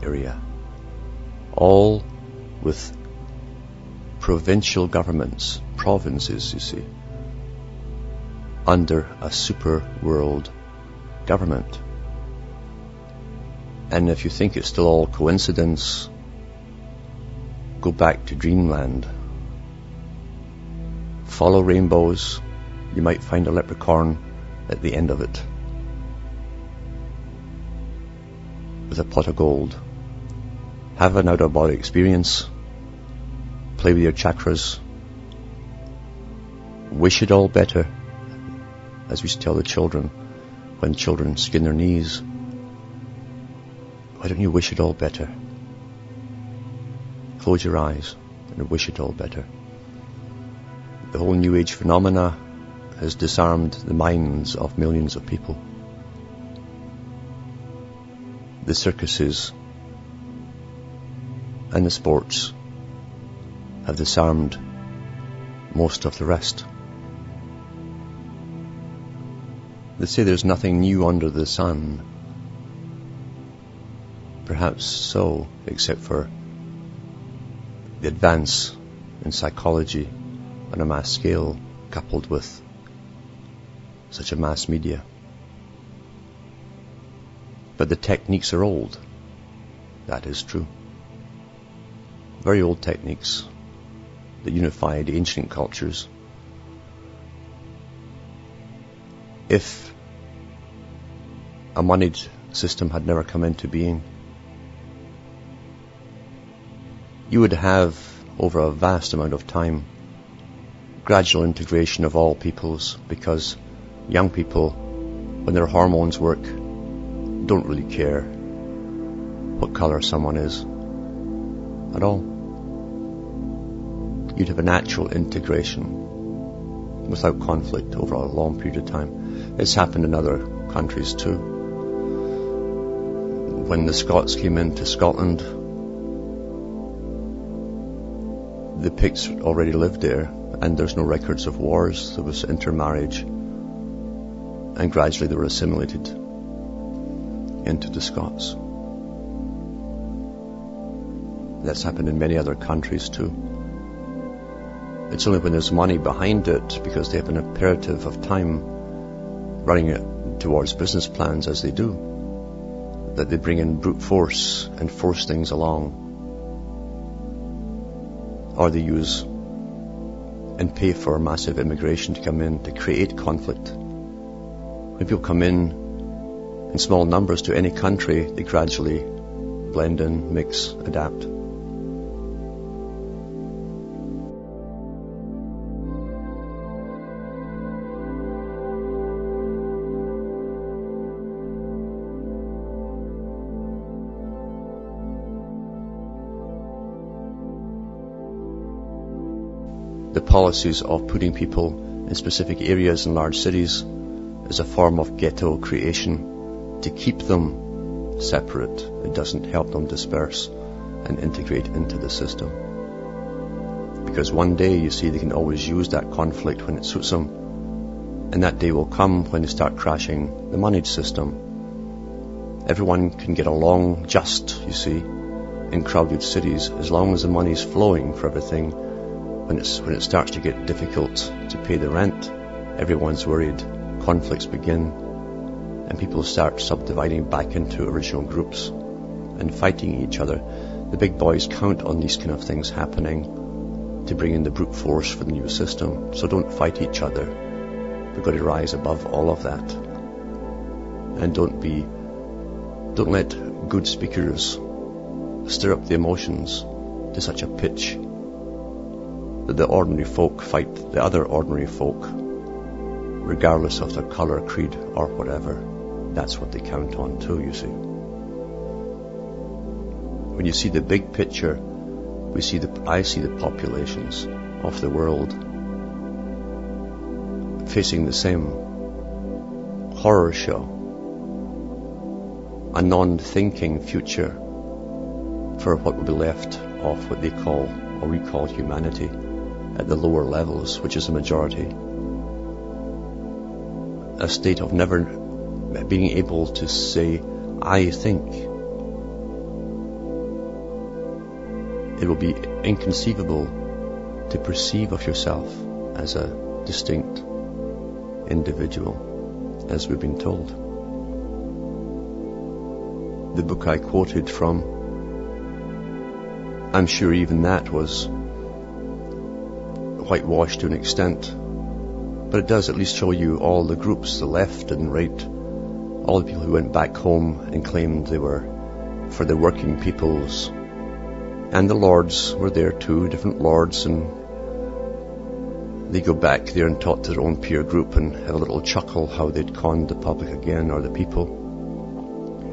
area, all with provincial governments, provinces, you see, under a super world government. And if you think it's still all coincidence, go back to dreamland. Follow rainbows, you might find a leprechaun at the end of it with a pot of gold. Have an out-of-body experience, play with your chakras, wish it all better, as we used to tell the children when children skin their knees. Why don't you wish it all better? Close your eyes and wish it all better. the whole New Age phenomena has disarmed the minds of millions of people. The circuses and the sports have disarmed most of the rest. They say there's nothing new under the sun. Perhaps so, except for the advance in psychology on a mass scale, coupled with such a mass media. But the techniques are old. That is true. Very old techniques that unified ancient cultures. If a moneyed system had never come into being, you would have, over a vast amount of time, gradual integration of all peoples, because young people, when their hormones work, don't really care what colour someone is at all. You'd have a natural integration without conflict over a long period of time. It's happened in other countries too. When the Scots came into Scotland, the Picts already lived there, and there's no records of wars. There was intermarriage, and gradually they were assimilated into the Scots. That's happened in many other countries too. It's only when there's money behind it, because they have an imperative of time running it towards business plans as they do, that they bring in brute force and force things along. Or they use and pay for massive immigration to come in to create conflict. When people come in small numbers to any country, they gradually blend in, mix, adapt. The policies of putting people in specific areas in large cities is a form of ghetto creation to keep them separate. It doesn't help them disperse and integrate into the system. Because one day, you see, they can always use that conflict when it suits them. And that day will come when they start crashing the moneyed system. Everyone can get along just, you see, in crowded cities, as long as the money's flowing for everything. When it starts to get difficult to pay the rent, everyone's worried, conflicts begin, and people start subdividing back into original groups and fighting each other. The big boys count on these kind of things happening to bring in the brute force for the new system. So don't fight each other. We've got to rise above all of that. And don't let good speakers stir up the emotions to such a pitch that the ordinary folk fight the other ordinary folk, regardless of their colour, creed, or whatever. That's what they count on too, you see. When you see the big picture, I see the populations of the world facing the same horror show, a non-thinking future for what will be left of what they call, or we call, humanity at the lower levels, which is the majority. A state of never being able to say, I think. It will be inconceivable to perceive of yourself as a distinct individual, as we've been told. The book I quoted from, I'm sure even that was whitewashed to an extent, but it does at least show you all the groups, the left and right, all the people who went back home and claimed they were for the working peoples. And the lords were there too, different lords, and they go back there and talk to their own peer group and have a little chuckle how they'd conned the public again, or the people,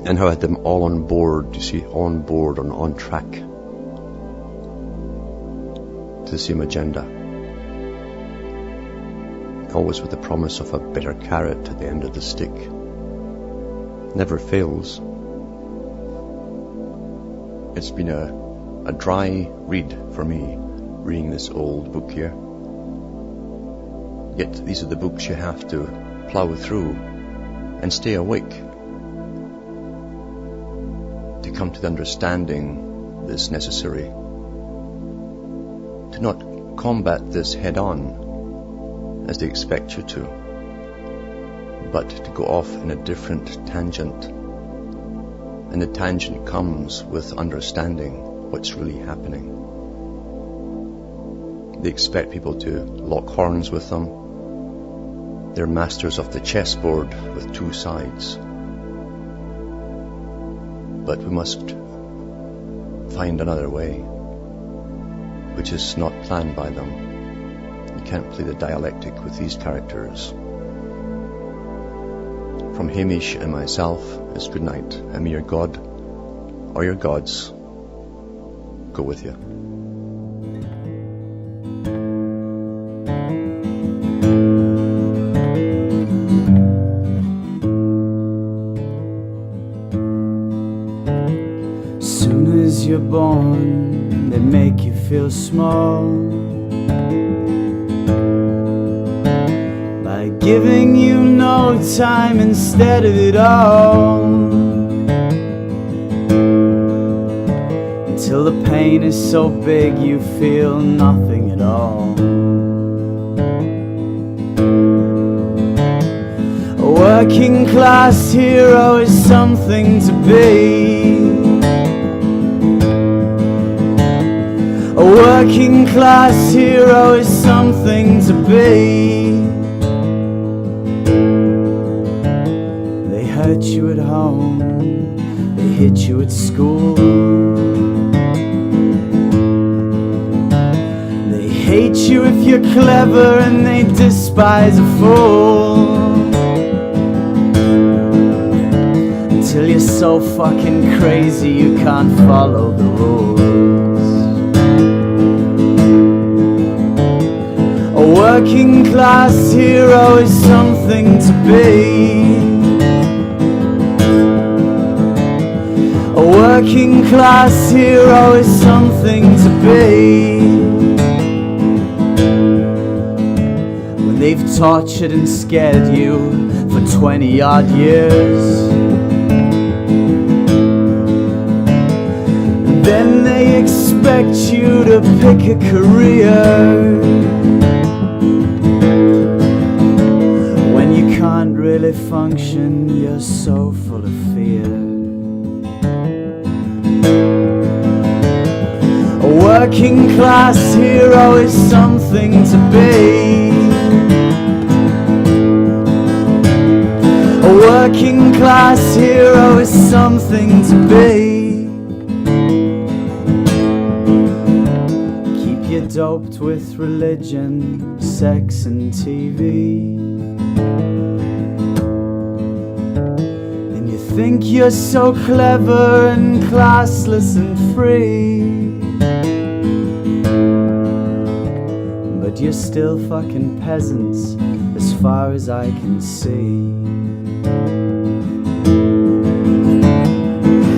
and how I had them all on board, you see, on board and on track to the same agenda. always with the promise of a better carrot at the end of the stick. Never fails. It's been a dry read for me, reading this old book here. Yet these are the books you have to plough through and stay awake to come to the understanding that is necessary. To not combat this head on as they expect you to, but to go off in a different tangent. And the tangent comes with understanding what's really happening. They expect people to lock horns with them. They're masters of the chessboard with two sides. But we must find another way, which is not planned by them. You can't play the dialectic with these characters. From Hamish and myself, it's good night, and may your God, or your gods, go with you. Soon as you're born, they make you feel small by giving you no time instead of it all, until the pain is so big you feel nothing at all. A working class hero is something to be. A working class hero is something to be. They hurt you at home, they hit you at school, they hate you if you're clever and they despise a fool, until you're so fucking crazy you can't follow the rules. A working class hero is something to be. A working class hero is something to be. When they've tortured and scared you for 20 odd years, and then they expect you to pick a career. Can't really function, you're so full of fear. A working class hero is something to be. A working class hero is something to be. Keep you doped with religion, sex and TV. Think you're so clever and classless and free, but you're still fucking peasants as far as I can see.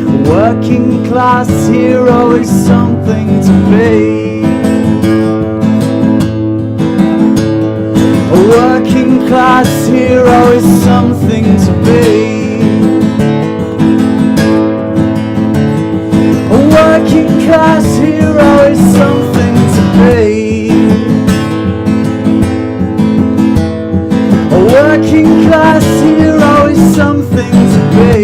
A working class hero is something to be. A working class hero is something to be. A working class hero is something to be. A working class hero is something to be.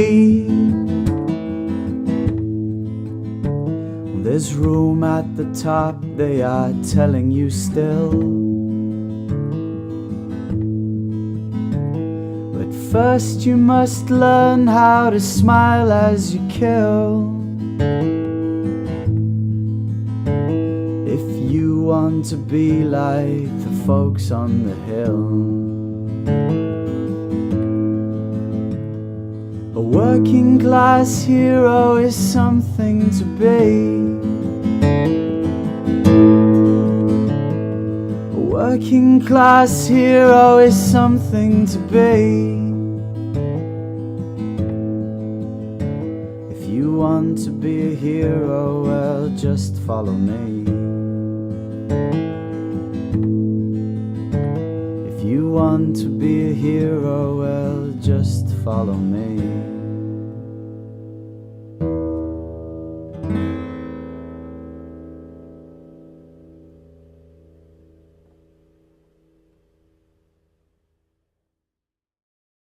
There's room at the top, they are telling you still. But first you must learn how to smile as you kill. If you want to be like the folks on the hill. A working class hero is something to be. A working class hero is something to be. If you want to be a hero, well, just follow me. If you want to be a hero, well, just follow me.